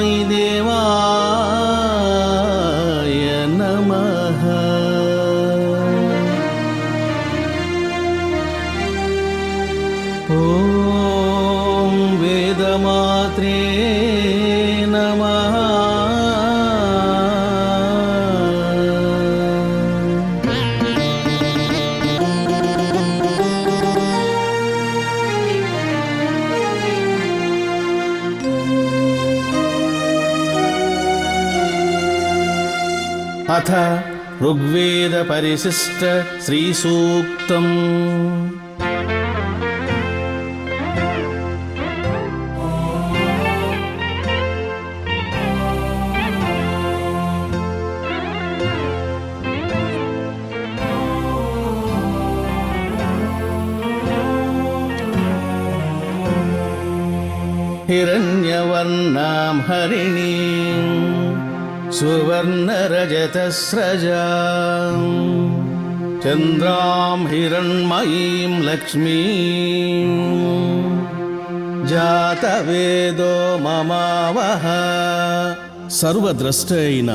సాయి దేవాయ నమః. ఓం వేదమాత్రే నమః. అథ ఋగ్వేద పరిశిష్ట శ్రీ సూక్తం. హిరణ్యవర్ణాం హరిణీం సువర్ణరజతస్రజాం చంద్రాం హిరణ్మయీం లక్ష్మీం జాతవేదో మమావహ. సర్వద్రష్ట అయిన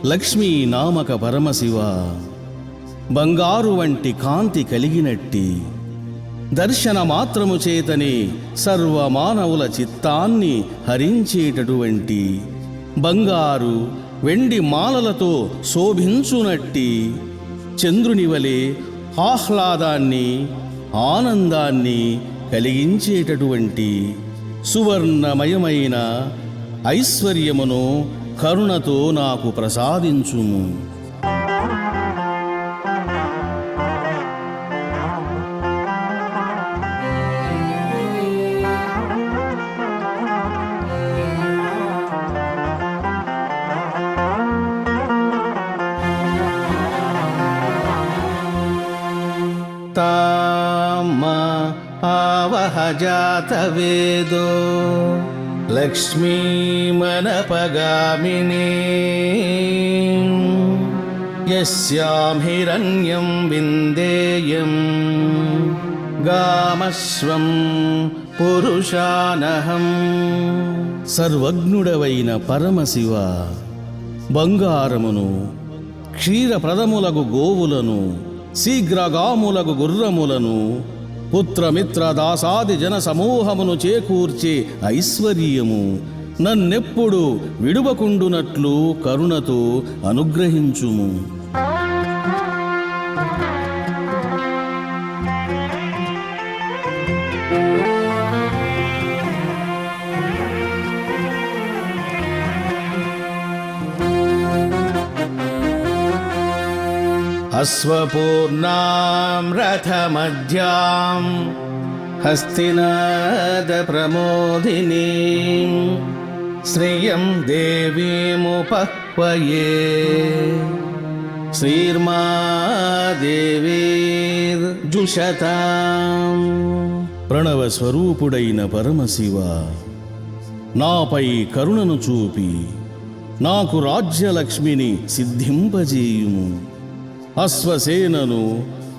లక్ష్మీ నామక పరమశివ, బంగారు వంటి కాంతి కలిగినట్టి దర్శన మాత్రము చేతనే సర్వమానవుల చిత్తాన్ని హరించేటటువంటి బంగారు వెండి మాలలతో శోభించునట్టి చంద్రుని వలె ఆహ్లాదాన్ని ఆనందాన్ని కలిగించేటటువంటి సువర్ణమయమైన ఐశ్వర్యమును కరుణతో నాకు ప్రసాదించుము. తామ ఆవహ జాతవేదో లక్ష్మీమనపగామినీ యస్యాం హిరణ్యం విందేయం గామస్వం పురుషానహం. సర్వజ్ఞుడవైన పరమశివ, బంగారమును క్షీరప్రదములగు గోవులను శీఘ్రగాములగు గుర్రములను పుత్రమిత్ర దాసాది జన సమూహమును చేకూర్చే ఐశ్వర్యము నన్నెప్పుడు విడువకుండునట్లు కరుణతో అనుగ్రహించుము. అశ్వపూర్ణాం రథమధ్యాం హస్తినాద ప్రమోదినీం శ్రియం దేవీముపహ్వయే శ్రీర్మా దేవీర్జుషతాం. ప్రణవ స్వరూపుడైన పరమశివ, నాపై కరుణను చూపి నాకు రాజ్యలక్ష్మిని సిద్ధింపజేయుము. అశ్వసేనను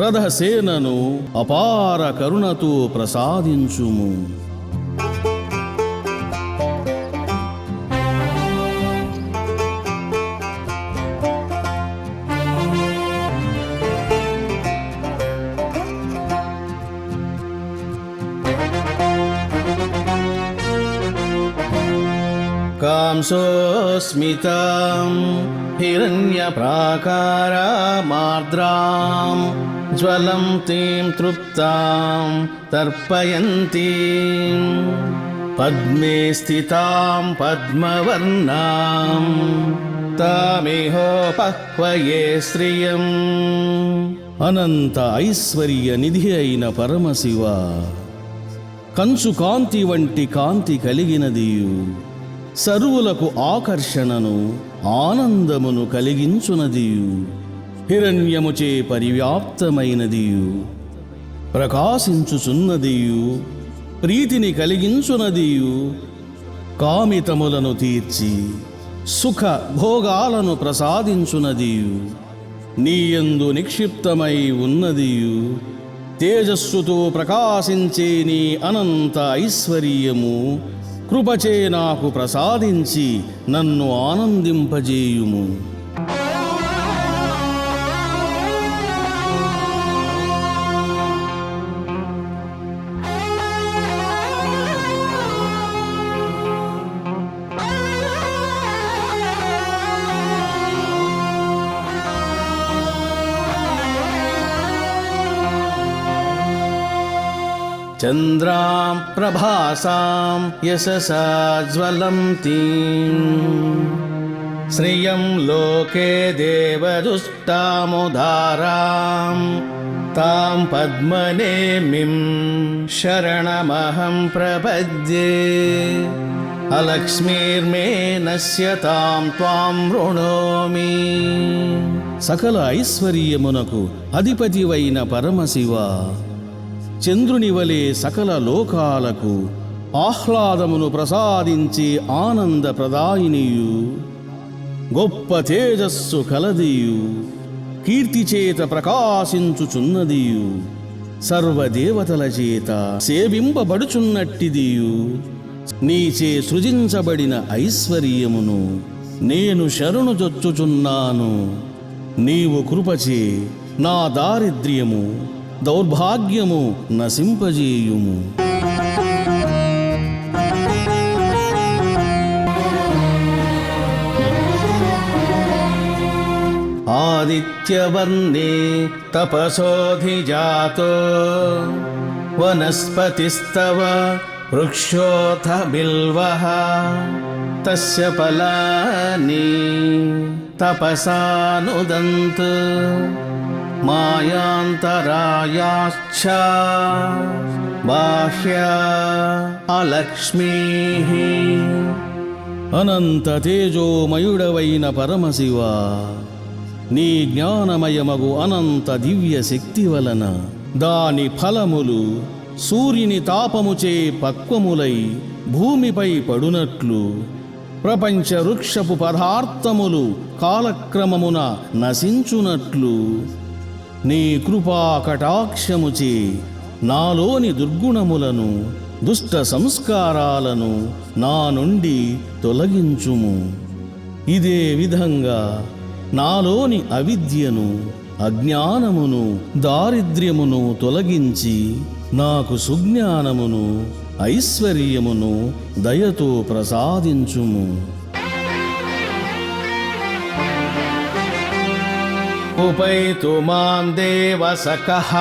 రథసేనను అపార కరుణతో ప్రసాదించుము. కాంసోస్మితాం హిరణ్యప్రాకారామార్ద్రాం జ్వలంతీం తృప్తాం తర్పయంతీం పద్మే స్థితాం పద్మవర్ణాం తామిహోపహ్వయే శ్రియం. అనంత ఐశ్వర్య నిధి అయిన పరమశివ, కంచు కాంతి వంటి కాంతి కలిగినదియు సర్వులకు ఆకర్షణను ఆనందమును కలిగించునదియు హిరణ్యముచే పరివ్యాప్తమైనదియు ప్రకాశించుచున్నదియు ప్రీతిని కలిగించునదియు కామితములను తీర్చి సుఖ భోగాలను ప్రసాదించునదియు నీయందు నిక్షిప్తమై ఉన్నదియు తేజస్సుతో ప్రకాశించే నీ అనంత ఐశ్వర్యము కృపచే నాకు ప్రసాదించి నన్ను ఆనందింపజేయుము. చంద్రాం ప్రభాసాం యశసా జ్వలంతీం శ్రియం లోకే దేవదుష్టాముదారాం తాం పద్మనేమిం శరణమహం ప్రపద్యే అలక్ష్మీర్మే నశ్యతాం త్వాం ఋణోమి. సకల ఐశ్వర్యమునకు అధిపతివైన పరమశివ, చంద్రుని వలె సకల లోకాలకు ఆహ్లాదమును ప్రసాదించే ఆనంద ప్రదాయినియు, గొప్ప తేజస్సు కలదియు, కీర్తి చేత ప్రకాశించుచున్నదియు, సర్వదేవతల చేత సేవింపబడుచున్నట్టిదియు, నీచే సృజించబడిన ఐశ్వర్యమును నేను శరణుజొచ్చుచున్నాను. నీవు కృపచే నా దారిద్ర్యము దౌర్భాగ్యము నశింపజేయుము. ఆదిత్యవర్ణే తపసోధిజాతో వనస్పతిస్తవ వృక్షోథ బిల్వః తస్య ఫలాని తపసానుదంత్ మాయాంతరాయాశ్చ బాహ్య అలక్ష్మీః. అనంత తేజోమయుడవైన పరమశివ, నీ జ్ఞానమయమగు అనంత దివ్య శక్తి వలన దాని ఫలములు సూర్యుని తాపముచే పక్వములై భూమిపై పడునట్లు ప్రపంచ వృక్షపు పదార్థములు కాలక్రమమున నశించునట్లు నీ కృపా కటాక్షముచే నాలోని దుర్గుణములను దుష్ట సంస్కారాలను నా నుండి తొలగించుము. ఇదే విధంగా నాలోని అవిద్యను, అజ్ఞానమును, దారిద్ర్యమును తొలగించి నాకు సుజ్ఞానమును, ఐశ్వర్యమును దయతో ప్రసాదించుము. ఉపైతు మాం దేవసఖః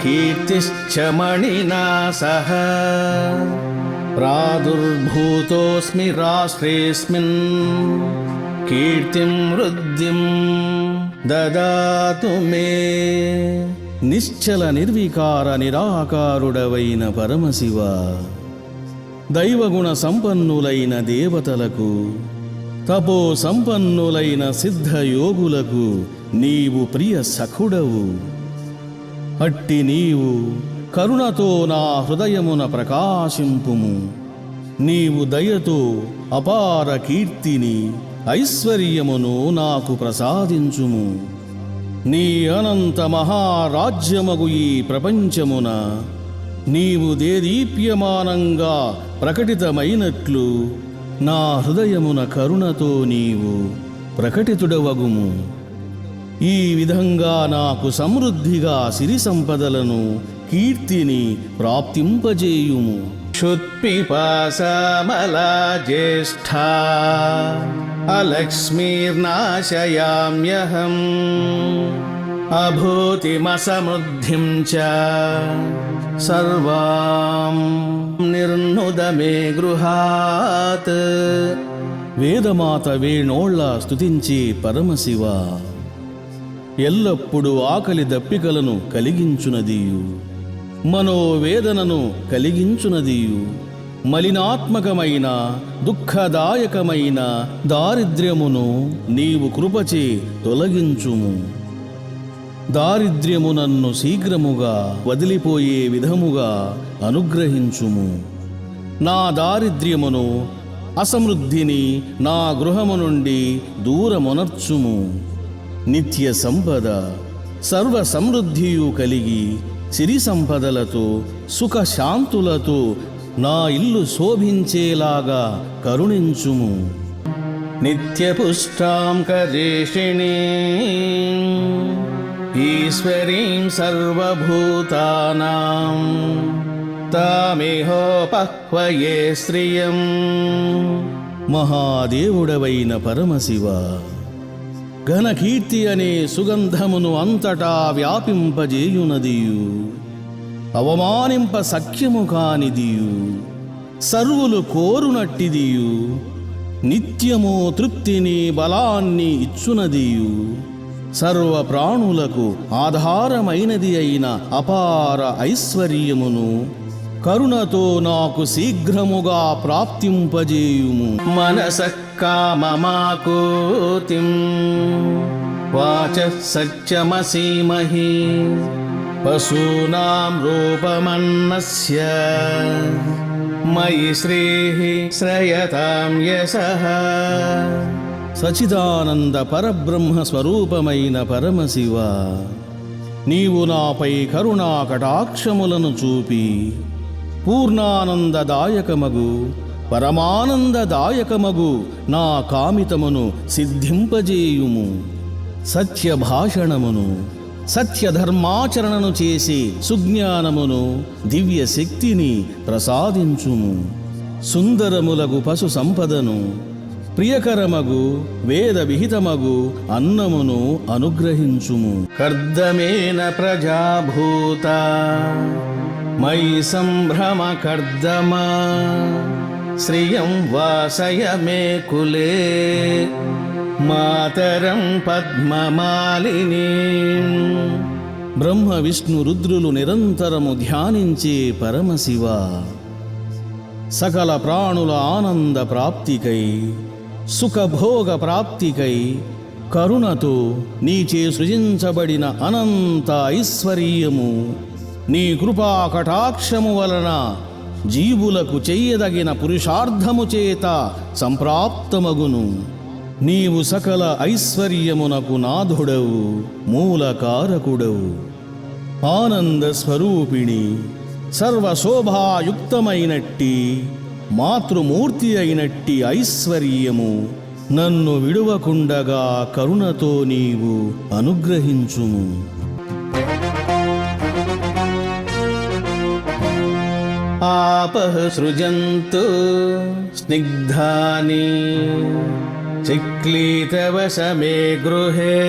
కీర్తిశ్చ మణినా సహ ప్రాదుర్భూతోస్మి రాష్ట్రేస్మిన్ కీర్తిం వృద్ధిం దదాతు మే. నిశ్చల నిర్వికార నిరాకారుడవైన పరమశివ, దైవగుణ సంపన్నులైన దేవతలకు, తపో సంపన్నులైన సిద్ధయోగులకు నీవు ప్రియ సఖుడవు. అట్టి నీవు కరుణతో నా హృదయమున ప్రకాశింపుము. నీవు దయతో అపార కీర్తిని, ఐశ్వర్యమును నాకు ప్రసాదించుము. నీ అనంత మహారాజ్యమగు ఈ ప్రపంచమున నీవు దేదీప్యమానంగా ప్రకటితమైనట్లు నా హృదయమున కరుణతో నీవు ప్రకటితుడవగుము. ఈ విధంగా నాకు సమృద్ధిగా సిరి సంపదలను, కీర్తిని ప్రాప్తింపజేయుము. క్షుత్పిపాసామలా జ్యేష్ఠా అలక్ష్మీర్నాశయామ్యహం అభూతిమసమృద్ధిం చ సర్వాం నిర్నుద మే గృహాత్. వేదమాత వేణోళ్ళ స్తుతించే పరమశివ, ఎల్లప్పుడూ ఆకలి దప్పికలను కలిగించునదియు, మనోవేదనను కలిగించునదియు, మలినాత్మకమైన దుఃఖదాయకమైన దారిద్ర్యమును నీవు కృపచే తొలగించుము. దారిద్ర్యము నన్ను శీఘ్రముగా వదిలిపోయే విధముగా అనుగ్రహించుము. నా దారిద్ర్యమును, అసమృద్ధిని నా గృహము నుండి దూరమునర్చుము. నిత్య సంపద, సర్వ సమృద్ధియు కలిగి సిరి సంపదలతో, సుఖశాంతులతో నా ఇల్లు శోభించేలాగా కరుణించుము. నిత్యపుష్టాం కరేషిణీం ఈశ్వరీం సర్వభూతానాం తామిహోపహ్వయే శ్రియం. మహాదేవుడవైన పరమశివ, ఘనకీర్తి అనే సుగంధమును అంతటా వ్యాపింపజేయునదియు, అవమానింప సఖ్యము కానిదియు, సర్వులు కోరునట్టిదియు, నిత్యము తృప్తిని బలాన్ని ఇచ్చునదియు, సర్వ ప్రాణులకు ఆధారమైనది అయిన అపార ఐశ్వర్యమును కరుణతో నాకు శీఘ్రముగా ప్రాప్తింపజేయుము. మనసః కామమాకూతిం వాచః సత్యమసీమహి పశూనాం రూపమన్నస్య మయి శ్రీః శ్రయతాం యశః. సచిదానంద పరబ్రహ్మ స్వరూపమైన పరమశివ, నీవు నాపై కరుణా కటాక్షములను చూపి పూర్ణానందదాయకమగు పరమానందదాయకమగు నా కామితమును సిద్ధింపజేయుము. సత్యభాషణమును సత్యధర్మాచరణను చేసి సుజ్ఞానమును దివ్య శక్తిని ప్రసాదించుము. సుందరములగు పశు సంపదను ప్రియకరమగు వేద విహితమగు అన్నమును అనుగ్రహించుము. కర్దమేన ప్రజాభూత మయి సంభ్రమ కర్దమ శ్రియం వాసయ మే కులే మాతరం పద్మమాలిని. బ్రహ్మ విష్ణు రుద్రులు నిరంతరము ధ్యానించే పరమశివ, సకల ప్రాణుల ఆనంద ప్రాప్తికై సుఖభోగ ప్రాప్తికై కరుణతో నీచే సృజించబడిన అనంత ఐశ్వర్యము నీ కృపా కటాక్షము వలన జీవులకు చెయ్యదగిన పురుషార్థము చేత సంప్రాప్తమగును. నీవు సకల ఐశ్వర్యమునకు నాథుడవు, మూలకారకుడవు, ఆనంద స్వరూపిణి, సర్వశోభాయుక్తమైనట్టి మాతృమూర్తి అయినట్టి ఐశ్వర్యము నన్ను విడువకుండగా కరుణతో నీవు అనుగ్రహించుము. ఆపః సృజంతు స్నిగ్ధాని చిక్లీతవశమే గృహే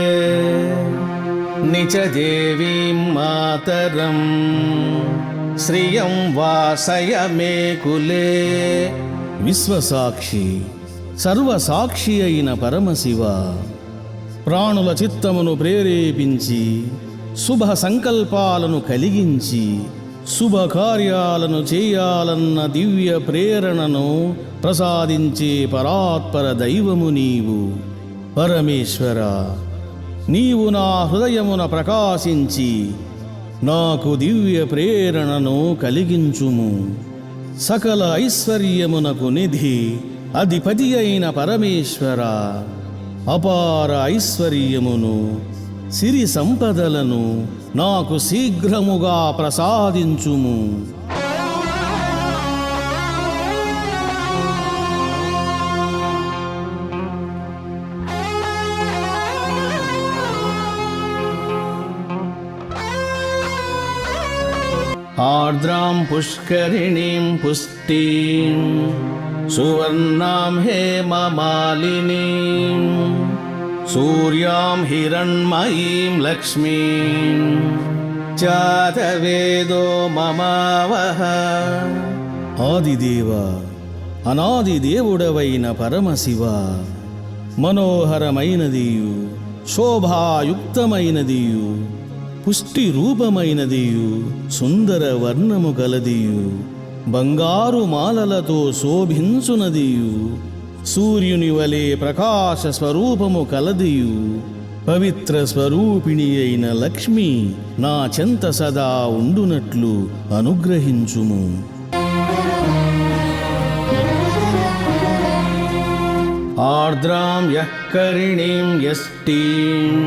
నిచ దేవీం మాతరం శ్రియం వాసయ మే కులే. విశ్వసాక్షి సర్వసాక్షి అయిన పరమశివ, ప్రాణుల చిత్తమును ప్రేరేపించి శుభ సంకల్పాలను కలిగించి శుభకార్యాలను చేయాలన్న దివ్య ప్రేరణను ప్రసాదించే పరాత్పర దైవము నీవు. పరమేశ్వర, నీవు నా హృదయమున ప్రకాశించి నాకు దివ్య ప్రేరణను కలిగించుము. సకల ఐశ్వర్యమునకు నిధి అధిపతి అయిన పరమేశ్వర, అపార ఐశ్వర్యమును సిరి సంపదలను నాకు శీఘ్రముగా ప్రసాదించుము. ఆర్ద్రాం పుష్కరిణీం పుష్టిం సువర్ణాం హేమమాలినీం సూర్యాం హిరణ్మయీం లక్ష్మీం చాతవేదో మమావహ. ఆదిదేవ, అనాది దేవుడవైన పరమశివ, మనోహరమైనదియు శోభాయుక్తమైనదియు పుష్టి రూపమైనదియు సుందర వర్ణము కలదియు బంగారు మాలలతో శోభించునదియు సూర్యుని వలె ప్రకాశ స్వరూపము కలదియు పవిత్ర స్వరూపిణి అయిన లక్ష్మి నా చెంత సదా ఉండునట్లు అనుగ్రహించుము. ఆర్ద్రాం యః కరిణీం యష్టీం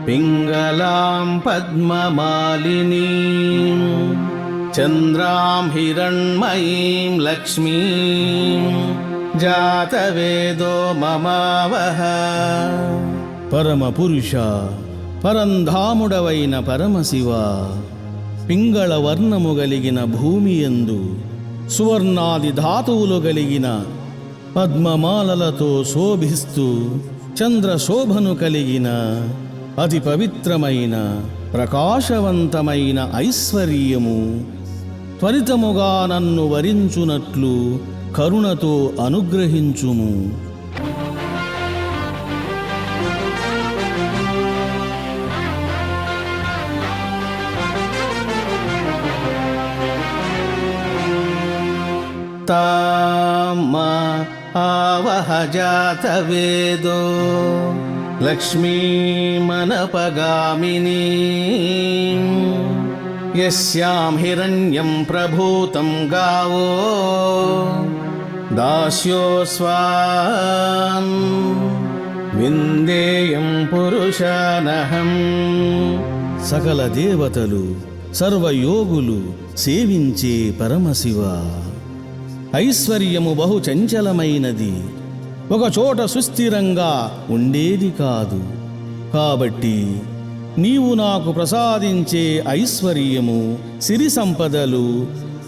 పింగళాం పద్మమాలినీం చంద్రాం హిరణ్మయీం లక్ష్మీం జాతవేదో మమావహ. పరమ పురుష, పరంధాముడవైన పరమశివ, పింగళ వర్ణము గలిగిన భూమియందు సువర్ణాది ధాతువులు గలిగిన పద్మమాలలతో శోభిస్తూ చంద్రశోభను కలిగిన అతి పవిత్రమైన ప్రకాశవంతమైన ఐశ్వర్యము త్వరితముగా నన్ను వరించునట్లు కరుణతో అనుగ్రహించుము. తామ ఆవహ జాతవేదో లక్ష్మీమనపగామినీ యస్యాం హిరణ్యం ప్రభూతం గావో దాస్యోస్వాం విందేయం పురుషానహం. సకల దేవతలు సర్వయోగులు సేవించే పరమశివ, ఐశ్వర్యము బహు చంచలమైనది, ఒకచోట సుస్థిరంగా ఉండేది కాదు. కాబట్టి నీవు నాకు ప్రసాదించే ఐశ్వర్యము సిరి సంపదలు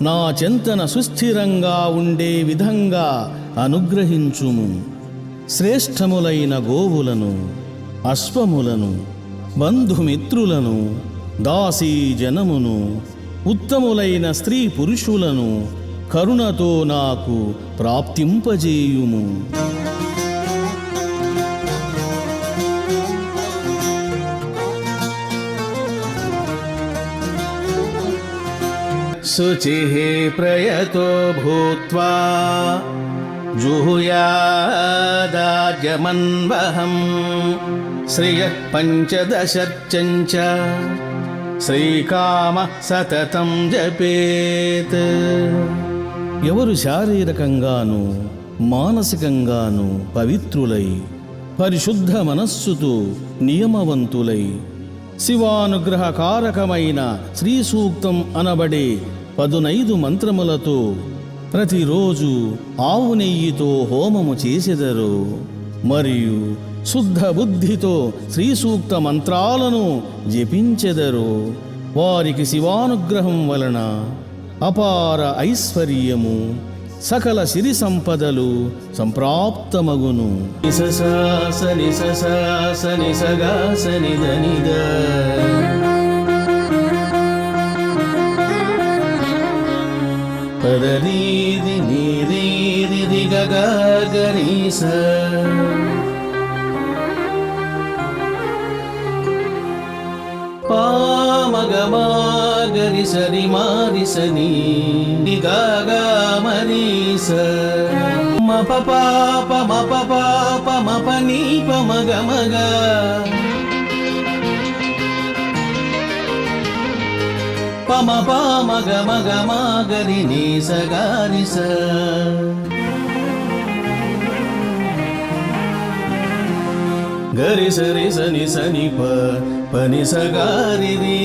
నా చెంతన సుస్థిరంగా ఉండే విధంగా అనుగ్రహించుము. శ్రేష్టములైన గోవులను, అశ్వములను, బంధుమిత్రులను, దాసీ జనమును, ఉత్తములైన స్త్రీ పురుషులను కరుణతో నాకు ప్రాప్తింపజేయుము. శుచిః ప్రయతో భూత్వా జుహుయాదాజ్యమన్వహం శ్రియః పంచదశర్చంచ శ్రీకామ సతతం జపేత్. ఎవరు శారీరకంగాను మానసికంగాను పవిత్రులై పరిశుద్ధ మనస్సుతో నియమవంతులై శివానుగ్రహకారకమైన శ్రీ సూక్తం అనబడే 15 మంత్రములతో ప్రతిరోజు ఆవు నెయ్యితో హోమము చేసెదరు మరియు శుద్ధ బుద్ధితో శ్రీ సూక్త మంత్రాలను జపించెదరు, వారికి శివానుగ్రహం వలన అపార ఐశ్వర్యము సకల సిరి సంపదలు సంప్రాప్తమగును. నిససాసని ససాసని సగాసని దనిద పదరీది నీరీది దిగగరీస పామగమాగరి సరి మారిసని నిగాగమరీస మప పాప మప పాప మప నీప మగమగ పమ పామగమగమాగరి నీసగారిస గరి సరి సని సని పని సగారిది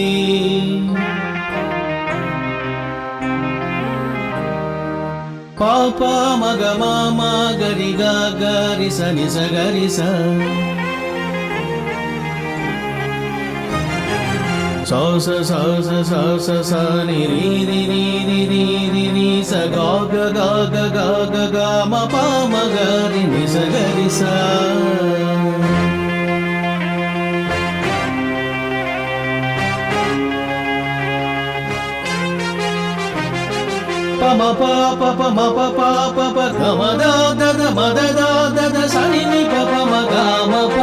పాప మగ మామ గరి గారి సని సగరి స సౌస సౌస సౌస సని రి రి రి రి రి రి రి స గా గా గా గా గా గా మ ప మ గరి ని స గరి స పమ పాప పమ పాప ప గమ దా దద మద దా దద సని ని ప పమ గమ ప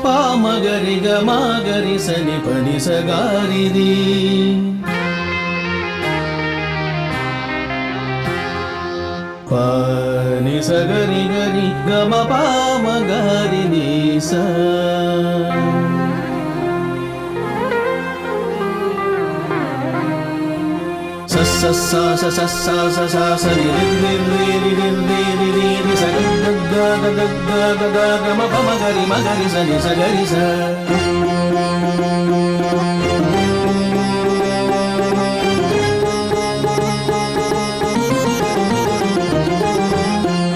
పామ గరి గమ గరి సని పని సగారి ది పని సగరి గరి గమ పామ గరి ని స స స స స స స ని రి రి రి రి రి రి రి రి స గ గ గ గమ పమ గరి మగరి సని సగరి స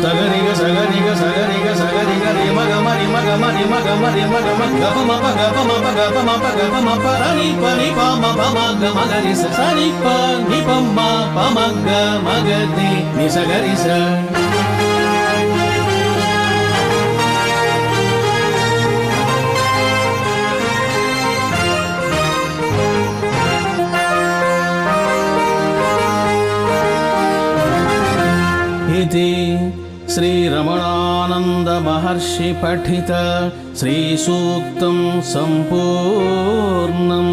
సగరిగ సగరిగ సగరిగ సగరిగ రి మగ మరి మగ మరి మగ మరి మగ గప మప గప మప గప మప గప మప ని పమ పమ గ మగరి స సని ప ని పమ పమ గ మగరి ని సగరి స इति श्रीरमणानंद महर्षि पठित श्री सूक्तं संपूर्णम्।